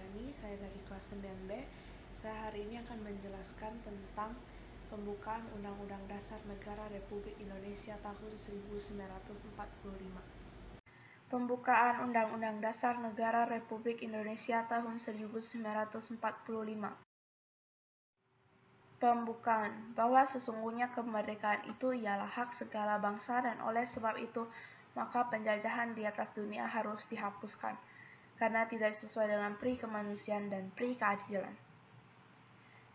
Suryani, saya dari kelas 9B. Saya hari ini akan menjelaskan tentang pembukaan Undang-Undang Dasar Negara Republik Indonesia tahun 1945. Pembukaan Undang-Undang Dasar Negara Republik Indonesia tahun 1945. Pembukaan bahwa sesungguhnya kemerdekaan itu ialah hak segala bangsa dan oleh sebab itu maka penjajahan di atas dunia harus dihapuskan karena tidak sesuai dengan pri kemanusiaan dan pri keadilan.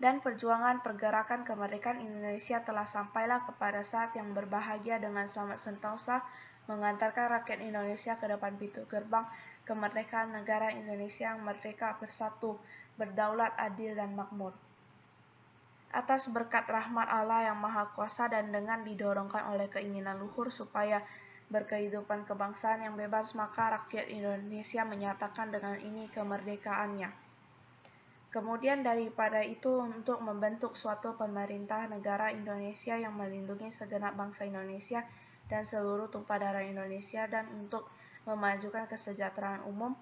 Dan perjuangan pergerakan kemerdekaan Indonesia telah sampailah kepada saat yang berbahagia dengan selamat sentosa mengantarkan rakyat Indonesia ke depan pintu gerbang kemerdekaan negara Indonesia yang merdeka, bersatu, berdaulat, adil, dan makmur. Atas berkat rahmat Allah yang Maha Kuasa dan dengan didorongkan oleh keinginan luhur supaya berkehidupan kebangsaan yang bebas, maka rakyat Indonesia menyatakan dengan ini kemerdekaannya. Kemudian daripada itu untuk membentuk suatu pemerintah negara Indonesia yang melindungi segenap bangsa Indonesia dan seluruh tumpah darah Indonesia dan untuk memajukan kesejahteraan umum,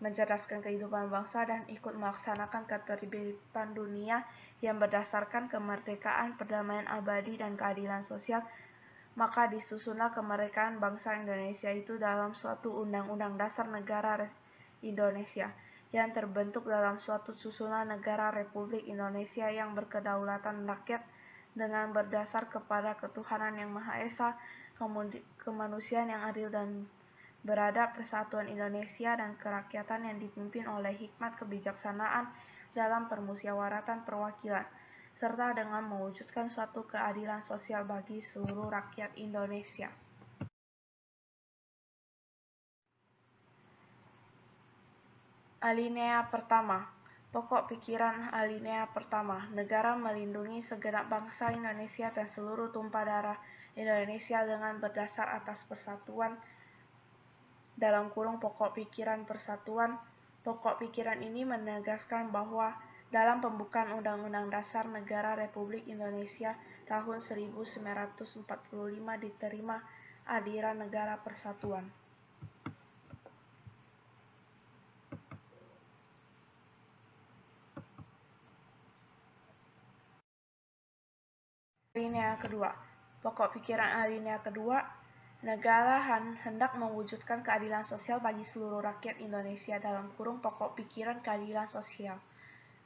mencerdaskan kehidupan bangsa dan ikut melaksanakan ketertiban dunia yang berdasarkan kemerdekaan, perdamaian abadi dan keadilan sosial, maka disusunlah kemerdekaan bangsa Indonesia itu dalam suatu Undang-Undang Dasar Negara Indonesia yang terbentuk dalam suatu susunan negara Republik Indonesia yang berkedaulatan rakyat dengan berdasar kepada ketuhanan yang Maha Esa, kemanusiaan yang adil dan beradab, persatuan Indonesia dan kerakyatan yang dipimpin oleh hikmat kebijaksanaan dalam permusyawaratan perwakilan, serta dengan mewujudkan suatu keadilan sosial bagi seluruh rakyat Indonesia. Alinea pertama. Pokok pikiran alinea pertama. Negara melindungi segenap bangsa Indonesia dan seluruh tumpah darah Indonesia dengan berdasar atas persatuan dalam kurung pokok pikiran persatuan. Pokok pikiran ini menegaskan bahwa dalam pembukaan Undang-Undang Dasar Negara Republik Indonesia tahun 1945 diterima adiran negara persatuan. Alinea kedua. Pokok pikiran alinea kedua, negara hendak mewujudkan keadilan sosial bagi seluruh rakyat Indonesia dalam kurung pokok pikiran keadilan sosial.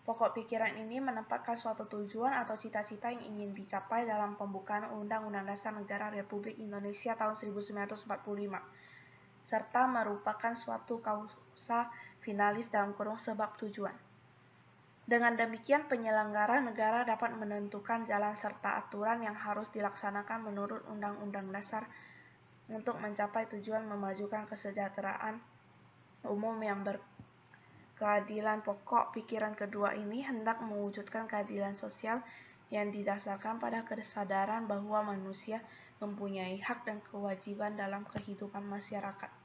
Pokok pikiran ini menempatkan suatu tujuan atau cita-cita yang ingin dicapai dalam pembukaan Undang-Undang Dasar Negara Republik Indonesia tahun 1945, serta merupakan suatu kausa finalis dalam kurung sebab tujuan. Dengan demikian, penyelenggara negara dapat menentukan jalan serta aturan yang harus dilaksanakan menurut Undang-Undang Dasar untuk mencapai tujuan memajukan kesejahteraan umum yang berkeadilan. Pokok pikiran kedua ini hendak mewujudkan keadilan sosial yang didasarkan pada kesadaran bahwa manusia mempunyai hak dan kewajiban dalam kehidupan masyarakat.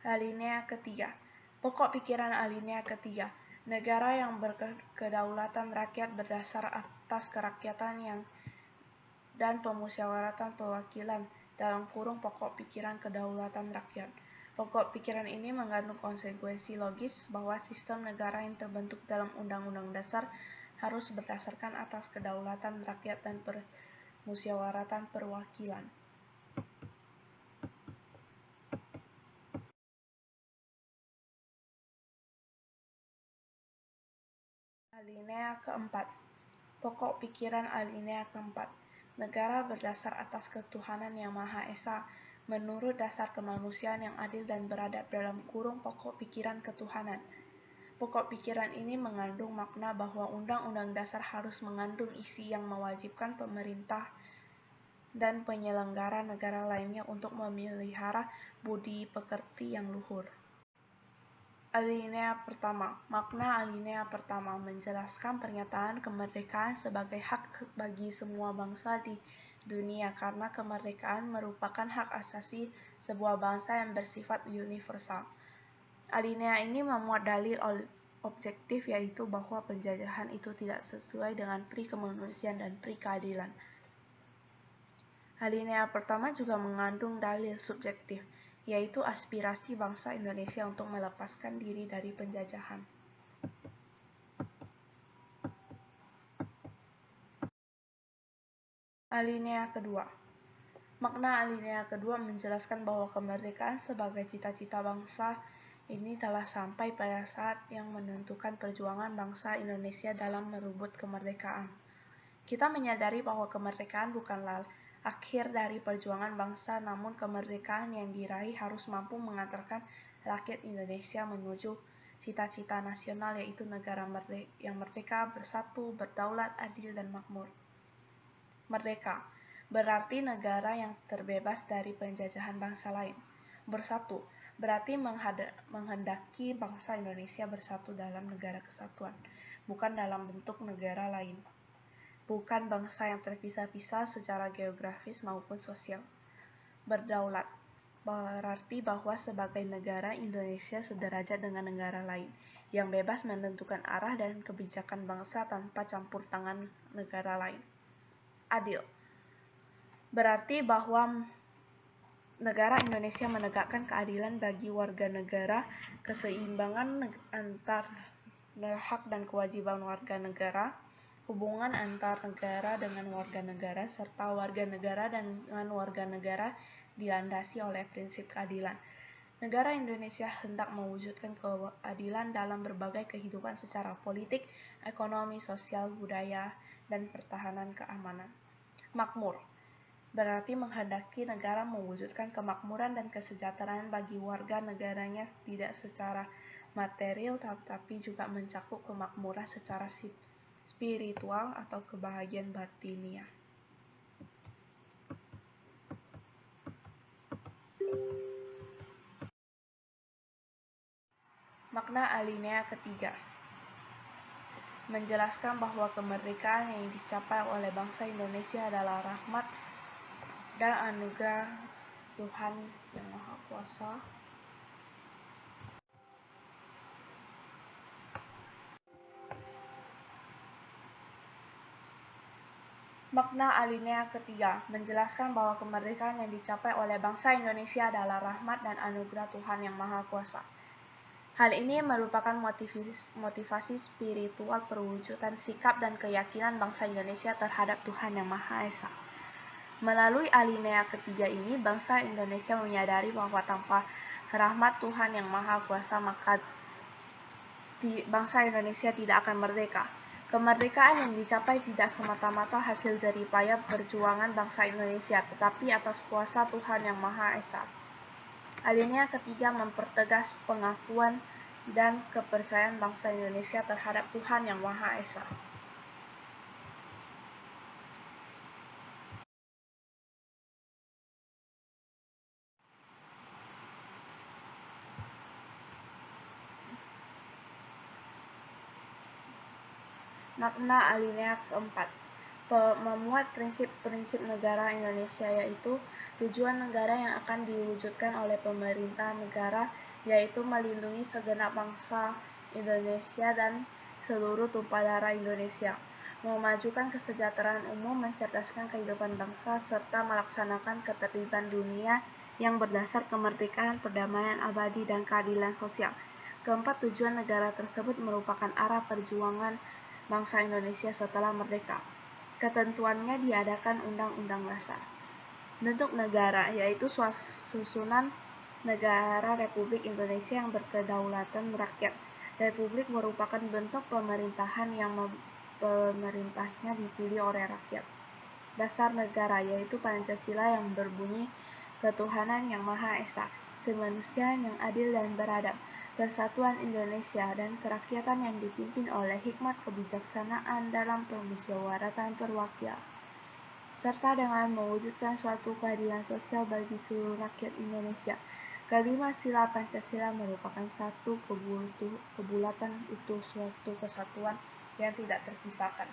Alinea ketiga. Pokok pikiran alinea ketiga. Negara yang berkedaulatan rakyat berdasar atas kerakyatan dan pemusyawaratan perwakilan dalam kurung pokok pikiran kedaulatan rakyat. Pokok pikiran ini mengandung konsekuensi logis bahwa sistem negara yang terbentuk dalam Undang-Undang Dasar harus berdasarkan atas kedaulatan rakyat dan pemusyawaratan perwakilan. Alinea keempat. Pokok pikiran alinea keempat. Negara berdasar atas ketuhanan yang Maha Esa menurut dasar kemanusiaan yang adil dan beradab dalam kurung pokok pikiran ketuhanan. Pokok pikiran ini mengandung makna bahwa Undang-Undang Dasar harus mengandung isi yang mewajibkan pemerintah dan penyelenggara negara lainnya untuk memelihara budi pekerti yang luhur. Alinea pertama. Makna alinea pertama menjelaskan pernyataan kemerdekaan sebagai hak bagi semua bangsa di dunia karena kemerdekaan merupakan hak asasi sebuah bangsa yang bersifat universal. Alinea ini memuat dalil objektif yaitu bahwa penjajahan itu tidak sesuai dengan pri kemanusiaan dan pri keadilan. Alinea pertama juga mengandung dalil subjektif, yaitu aspirasi bangsa Indonesia untuk melepaskan diri dari penjajahan. Alinea kedua. Makna alinea kedua menjelaskan bahwa kemerdekaan sebagai cita-cita bangsa ini telah sampai pada saat yang menentukan perjuangan bangsa Indonesia dalam merebut kemerdekaan. Kita menyadari bahwa kemerdekaan bukanlah akhir dari perjuangan bangsa, namun kemerdekaan yang diraih harus mampu mengantarkan rakyat Indonesia menuju cita-cita nasional, yaitu negara yang merdeka, bersatu, berdaulat, adil, dan makmur. Merdeka berarti negara yang terbebas dari penjajahan bangsa lain. Bersatu berarti menghendaki bangsa Indonesia bersatu dalam negara kesatuan, bukan dalam bentuk negara lain. Bukan bangsa yang terpisah-pisah secara geografis maupun sosial. Berdaulat berarti bahwa sebagai negara, Indonesia sederajat dengan negara lain, yang bebas menentukan arah dan kebijakan bangsa tanpa campur tangan negara lain. Adil berarti bahwa negara Indonesia menegakkan keadilan bagi warga negara, keseimbangan antar hak dan kewajiban warga negara, hubungan antar negara dengan warga negara, serta warga negara dengan warga negara dilandasi oleh prinsip keadilan. Negara Indonesia hendak mewujudkan keadilan dalam berbagai kehidupan secara politik, ekonomi, sosial, budaya, dan pertahanan keamanan. Makmur berarti menghendaki negara mewujudkan kemakmuran dan kesejahteraan bagi warga negaranya, tidak secara material tetapi juga mencakup kemakmuran secara spiritual atau kebahagiaan batiniah. Makna alinea ketiga menjelaskan bahwa kemerdekaan yang dicapai oleh bangsa Indonesia adalah rahmat dan anugerah Tuhan Yang Maha Kuasa. Makna alinea ketiga menjelaskan bahwa kemerdekaan yang dicapai oleh bangsa Indonesia adalah rahmat dan anugerah Tuhan Yang Maha Kuasa. Hal ini merupakan motivasi spiritual perwujudan sikap dan keyakinan bangsa Indonesia terhadap Tuhan Yang Maha Esa. Melalui alinea ketiga ini, bangsa Indonesia menyadari bahwa tanpa rahmat Tuhan Yang Maha Kuasa, maka bangsa Indonesia tidak akan merdeka. Kemerdekaan yang dicapai tidak semata-mata hasil jeripaya perjuangan bangsa Indonesia, tetapi atas kuasa Tuhan Yang Maha Esa. Alinea ketiga mempertegas pengakuan dan kepercayaan bangsa Indonesia terhadap Tuhan Yang Maha Esa. Makna alinea keempat memuat prinsip-prinsip negara Indonesia, yaitu tujuan negara yang akan diwujudkan oleh pemerintah negara, yaitu melindungi segenap bangsa Indonesia dan seluruh tumpah darah Indonesia, memajukan kesejahteraan umum, mencerdaskan kehidupan bangsa, serta melaksanakan ketertiban dunia yang berdasar kemerdekaan, perdamaian abadi, dan keadilan sosial. Keempat tujuan negara tersebut merupakan arah perjuangan bangsa Indonesia setelah merdeka. Ketentuannya diadakan Undang-Undang Dasar. Bentuk negara yaitu susunan negara Republik Indonesia yang berkedaulatan rakyat. Republik merupakan bentuk pemerintahan yang pemerintahnya dipilih oleh rakyat. Dasar negara yaitu Pancasila yang berbunyi ketuhanan yang Maha Esa, kemanusiaan yang adil dan beradab, persatuan Indonesia, dan kerakyatan yang dipimpin oleh hikmat kebijaksanaan dalam permusyawaratan perwakilan, serta dengan mewujudkan suatu keadilan sosial bagi seluruh rakyat Indonesia. Kelima sila Pancasila merupakan satu kebulatan utuh suatu kesatuan yang tidak terpisahkan.